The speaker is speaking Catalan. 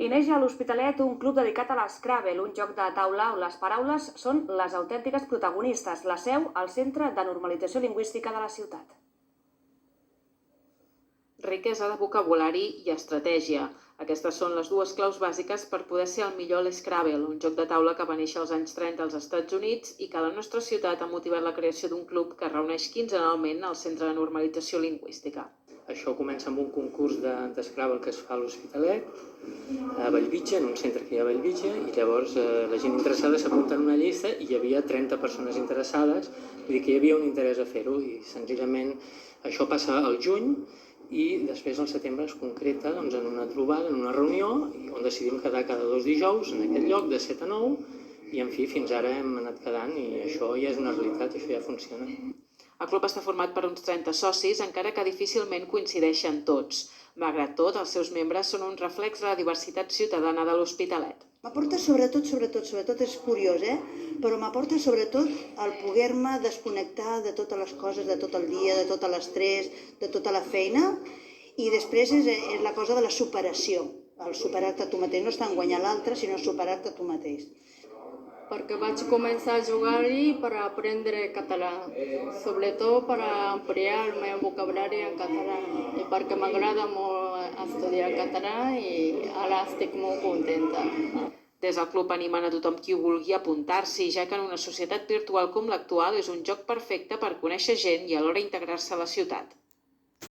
I neix a l'Hospitalet un club dedicat a l'Scrabble, un joc de taula on les paraules són les autèntiques protagonistes, la seu al Centre de Normalització Lingüística de la ciutat. Riquesa de vocabulari i estratègia. Aquestes són les dues claus bàsiques per poder ser el millor a l'Scrabble, un joc de taula que va néixer als anys 30 als Estats Units i que a la nostra ciutat ha motivat la creació d'un club que reuneix quinzenalment al Centre de Normalització Lingüística. Això comença amb un concurs d'Scrabble que es fa a l'Hospitalet, a Bellvitge, en un centre que hi ha a Bellvitge, i llavors la gent interessada s'apunta en una llista i hi havia 30 persones interessades, vull dir que hi havia un interès a fer-ho i senzillament això passa al juny i després al setembre es concreta en una trobada, en una reunió, on decidim quedar cada 2 dijous en aquest lloc de 7 a 9 i en fi, fins ara hem anat quedant i això ja és una realitat, això ja funciona. El club està format per uns 30 socis, encara que difícilment coincideixen tots. Malgrat tot, els seus membres són un reflex de la diversitat ciutadana de l'Hospitalet. M'aporta sobretot, és curiós, però m'aporta sobretot el poder-me desconnectar de totes les coses, de tot el dia, de tot l'estrès, de tota la feina, i després és la cosa de la superació, el superar-te a tu mateix, no està en guanyar l'altre, sinó superar-te a tu mateix. Perquè vaig començar a jugar-hi per aprendre català, sobretot per ampliar el meu vocabulari en català i perquè m'agrada molt estudiar català i ara estic molt contenta. Des del club animen a tothom qui vulgui apuntar-s'hi, ja que en una societat virtual com l'actual és un joc perfecte per conèixer gent i alhora integrar-se a la ciutat.